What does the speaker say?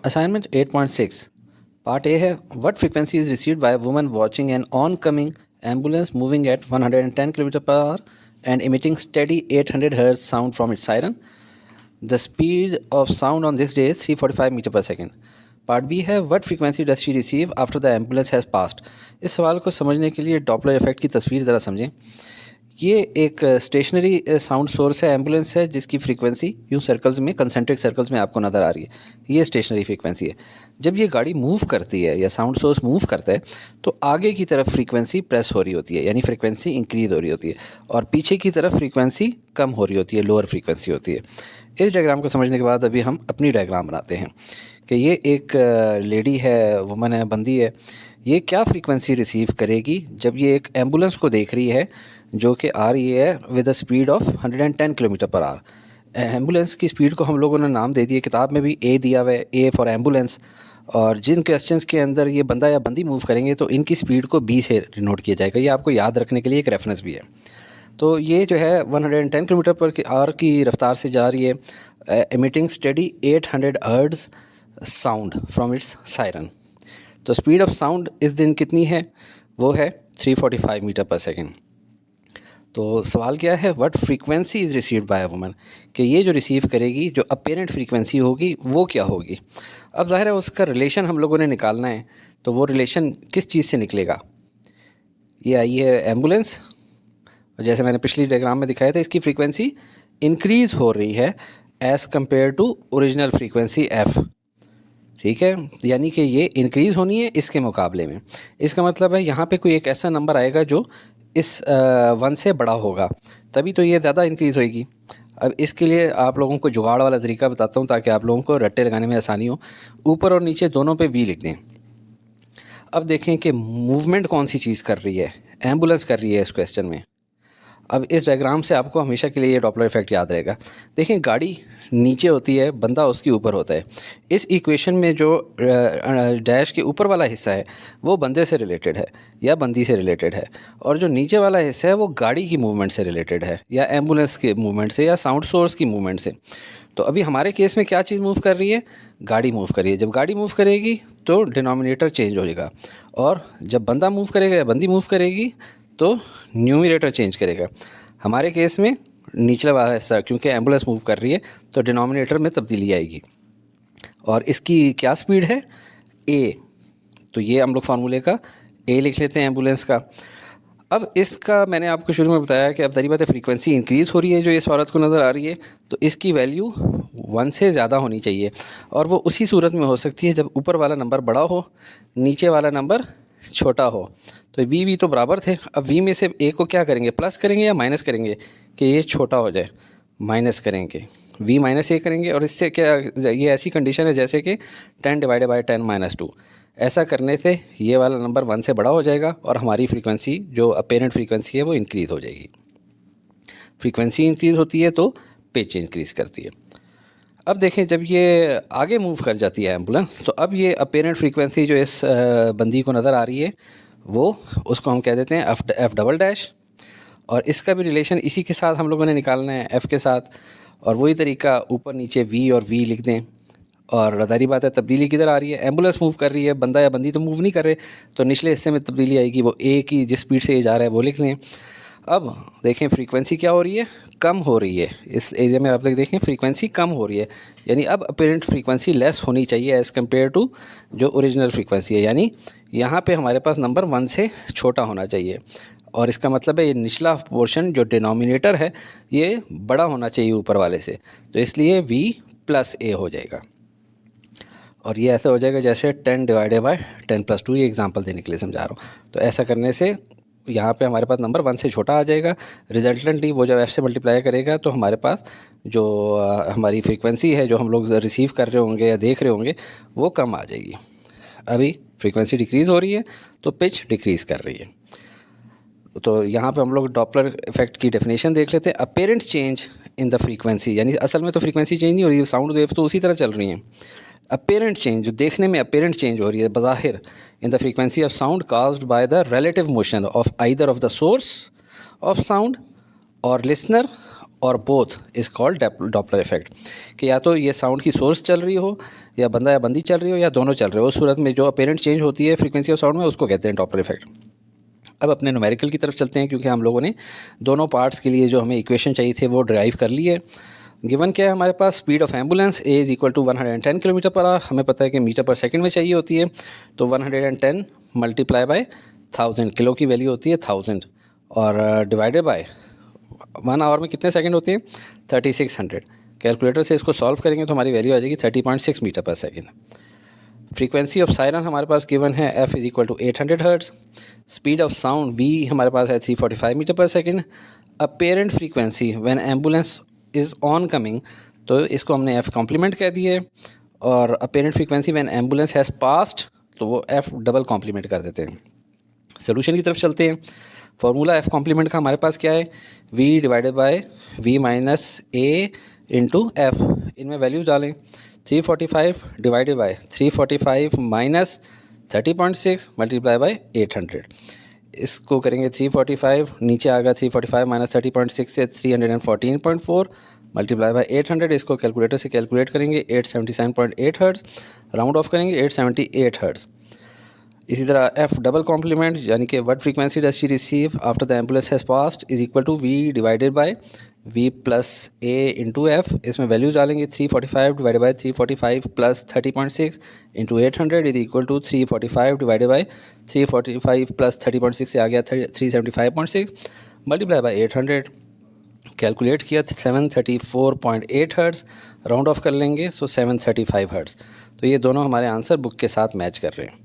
Assignment 8.6 Part A है What frequency is received by a woman watching an oncoming ambulance moving at 110 km per hour and emitting steady 800 Hz sound from its siren. The speed of sound on this day is 345 meter per second. Part B है What frequency does she receive after the ambulance has passed. इस सवाल को समझने के लिए Doppler effect की तस्वीर ज़रा समझें. ये एक स्टेशनरी साउंड सोर्स है, एम्बुलेंस है, जिसकी फ्रीक्वेंसी यूँ सर्कल्स में, कंसेंट्रिक सर्कल्स में आपको नज़र आ रही है. ये स्टेशनरी फ्रीक्वेंसी है. जब ये गाड़ी मूव करती है या साउंड सोर्स मूव करता है तो आगे की तरफ फ्रीक्वेंसी प्रेस हो रही होती है, यानी फ्रीक्वेंसी इंक्रीज हो रही होती है, और पीछे की तरफ फ्रीक्वेंसी कम हो रही होती है, लोअर फ्रीक्वेंसी होती है. इस डायग्राम को समझने के बाद अभी हम अपनी डायग्राम बनाते हैं कि ये एक लेडी है, वुमन है, बंदी है. ये क्या फ्रीक्वेंसी रिसीव करेगी जब ये एक एम्बुलेंस को देख रही है जो कि आ रही है with a speed of 110 kilometre per our. Ambulance की स्पीड को हम लोगों ने नाम दे दिए, किताब में भी ए दिया हुआ है, ए फॉर एम्बुलेंस. और जिन क्वेश्चंस के अंदर ये बंदा या बंदी मूव करेंगे तो इनकी स्पीड को बी से डिनोट किया जाएगा. ये आपको याद रखने के लिए एक रेफरेंस भी है. तो ये जो है 110 किलोमीटर पर आवर की रफ्तार से जा रही है, emitting steady 800 hertz sound from its siren. तो स्पीड ऑफ साउंड इस दिन कितनी है? वो है 345 मीटर पर सेकेंड. तो सवाल क्या है? What frequency is received by a woman, कि ये जो रिसीव करेगी, जो अपेरेंट फ्रीक्वेंसी होगी वो क्या होगी. अब ज़ाहिर है उसका रिलेशन हम लोगों ने निकालना है. तो वो रिलेशन किस चीज़ से निकलेगा? ये आई है एम्बुलेंस, और जैसे मैंने पिछली डायग्राम में दिखाया था, इसकी फ्रीक्वेंसी इंक्रीज़ हो रही है as compare to original frequency f. ठीक है, यानी कि ये इंक्रीज़ होनी है इसके मुकाबले में. इसका मतलब है यहाँ पे कोई एक ऐसा नंबर आएगा जो इस 1 से बड़ा होगा, तभी तो ये ज़्यादा इंक्रीज़ होएगी. अब इसके लिए आप लोगों को जुगाड़ वाला तरीका बताता हूँ ताकि आप लोगों को रट्टे लगाने में आसानी हो. ऊपर और नीचे दोनों पे वी लिख दें. अब देखें कि मूवमेंट कौन सी चीज़ कर रही है. एम्बुलेंस कर रही है इस क्वेश्चन में. अब इस डायग्राम से आपको हमेशा के लिए ये डॉपलर इफेक्ट याद रहेगा. देखें, गाड़ी नीचे होती है, बंदा उसके ऊपर होता है. इस इक्वेशन में जो डैश के ऊपर वाला हिस्सा है वो बंदे से रिलेटेड है या बंदी से रिलेटेड है, और जो नीचे वाला हिस्सा है वो गाड़ी की मूवमेंट से रिलेटेड है, या एम्बुलेंस के मूवमेंट से, या साउंड सोर्स की मूवमेंट से. तो अभी हमारे केस में क्या चीज़ मूव कर रही है? गाड़ी मूव कर रही है. जब गाड़ी मूव करेगी तो डिनोमिनेटर चेंज हो जाएगा, और जब बंदा मूव करेगा या बंदी मूव करेगी तो न्यूमरेटर चेंज करेगा. हमारे केस में निचला वाला हिस्सा, क्योंकि एम्बुलेंस मूव कर रही है तो डिनोमिनेटर में तब्दीली आएगी. और इसकी क्या स्पीड है? ए. तो ये हम लोग फार्मूले का ए लिख लेते हैं एम्बुलेंस का. अब इसका मैंने आपको शुरू में बताया कि अब तरी बात है, फ्रीक्वेंसी इंक्रीज़ हो रही है जो इस औरत को नज़र आ रही है, तो इसकी वैल्यू 1 से ज़्यादा होनी चाहिए. और वो उसी सूरत में हो सकती है जब ऊपर वाला नंबर बड़ा हो, नीचे वाला नंबर छोटा हो. तो वी तो बराबर थे. अब वी में से ए को क्या करेंगे? प्लस करेंगे या माइनस करेंगे कि ये छोटा हो जाए? माइनस करेंगे. वी माइनस ए करेंगे, और इससे क्या, ये ऐसी कंडीशन है जैसे कि 10 डिवाइडेड बाई 10 माइनस 2. ऐसा करने से ये वाला नंबर 1 से बड़ा हो जाएगा और हमारी फ्रीक्वेंसी, जो अपेरेंट फ्रीक्वेंसी है, वो इंक्रीज़ हो जाएगी. फ्रीक्वेंसी इंक्रीज़ होती है तो पिच इंक्रीज़ करती है. अब देखें, जब ये आगे मूव कर जाती है एम्बुलेंस, तो अब ये अपेरेंट फ्रीक्वेंसी जो इस बंदी को नज़र आ रही है वो, उसको हम कह देते हैं एफ डबल डैश. और इसका भी रिलेशन इसी के साथ हम लोगों ने निकालना है, एफ़ के साथ. और वही तरीका, ऊपर नीचे वी और वी लिख दें. और ज़ाहिर बात है तब्दीली किधर आ रही है? एम्बुलेंस मूव कर रही है, बंदा या बंदी तो मूव नहीं कर रहे, तो निचले हिस्से में तब्दीली आएगी. वो ए की जिस स्पीड से ये जा रहा है वो लिख लें. अब देखें फ्रीक्वेंसी क्या हो रही है? कम हो रही है. इस एरिया में आप लोग देखें फ्रीक्वेंसी कम हो रही है, यानी अब अपेरेंट फ्रीक्वेंसी लेस होनी चाहिए एज़ कम्पेयर टू जो ओरिजिनल फ्रीक्वेंसी है. यानी यहाँ पे हमारे पास नंबर 1 से छोटा होना चाहिए, और इसका मतलब है ये निचला पोर्शन जो डिनोमिनेटर है ये बड़ा होना चाहिए ऊपर वाले से. तो इसलिए वी प्लस ए हो जाएगा. और ये ऐसा हो जाएगा जैसे 10 डिवाइडेड बाय 10 प्लस 2. ये एग्जांपल देने के लिए समझा रहा हूँ. तो ऐसा करने से यहाँ पे हमारे पास नंबर 1 से छोटा आ जाएगा. रिजल्टेंटली वो जब एफ से मल्टीप्लाई करेगा तो हमारे पास जो हमारी फ्रीक्वेंसी है, जो हम लोग रिसीव कर रहे होंगे या देख रहे होंगे, वो कम आ जाएगी. अभी फ्रीक्वेंसी डिक्रीज़ हो रही है तो पिच डिक्रीज़ कर रही है. तो यहाँ पे हम लोग डॉपलर इफेक्ट की डेफिनेशन देख लेते हैं. Apparent change in the frequency, यानी असल में तो फ्रीक्वेंसी चेंज नहीं हो रही है, साउंड वेव तो उसी तरह चल रही हैं. अपेरेंट चेंज, जो देखने में अपेरेंट चेंज हो रही है बज़ाहिर, in the frequency of sound caused by the relative motion of either of the source of sound और लिसनर और both is called Doppler effect, कि या तो ये साउंड की सोर्स चल रही हो या बंदा या बंदी चल रही हो या दोनों चल रहे हो, उस सूरत में जो अपेरेंट चेंज होती है फ्रीक्वेंसी ऑफ साउंड में उसको कहते हैं डॉपलर इफेक्ट। अब अपने न्यूमेरिकल की तरफ चलते हैं, क्योंकि हम लोगों ने दोनों पार्ट्स के लिए जो हमें इक्वेशन चाहिए थे वो ड्राइव कर लिए। गिवन क्या है हमारे पास, speed of ambulance A is equal to 110 kilometre per hour, हमें पता है कि मीटर पर सेकंड में चाहिए होती है, तो 110 मल्टीप्लाई बाय 1000, किलो की वैल्यू होती है 1000, और डिवाइडेड बाय 1 आवर में कितने सेकंड होते हैं 3600। कैलकुलेटर से इसको सॉल्व करेंगे तो हमारी वैल्यू आ जाएगी 30.6 metre per second. Frequency of siren हमारे पास गिवन है f is equal to 800 hertz. Speed of sound v हमारे पास है 345 metre per second. Apparent frequency when ambulance is on coming, तो इसको हमने एफ कॉम्प्लीमेंट कह दिए, और apparent frequency when ambulance has passed, तो वो एफ डबल कॉम्प्लीमेंट कर देते हैं। सोल्यूशन की तरफ चलते हैं। फॉर्मूला एफ कॉम्प्लीमेंट का हमारे पास क्या है, v divided by v minus a into f, इनमें वैल्यूज डालें। 345 divided by 345 minus 30.6 multiply by 800, इसको करेंगे 345, नीचे आएगा 345 माइनस 30.6 से 314.4 मल्टीप्लाई बाय 800, इसको कैलकुलेटर से कैलकुलेट करेंगे 877.8 हर्ट्ज़, राउंड ऑफ करेंगे 878 हर्ट्ज़। इसी तरह एफ डबल कॉम्प्लीमेंट, यानी कि what frequency does she receive after the ambulance has passed is equal to v divided by v plus a into f, इसमें values डालेंगे 345 divided by 345 plus 30.6 into 800 is equal to 345 divided by 345 plus 30.6 से आ गया 375.6 multiply by 800, calculate किया 734.8 hertz, round of कर लेंगे सो 735 hertz. तो ये दोनों हमारे आंसर बुक के साथ मैच कर रहे हैं।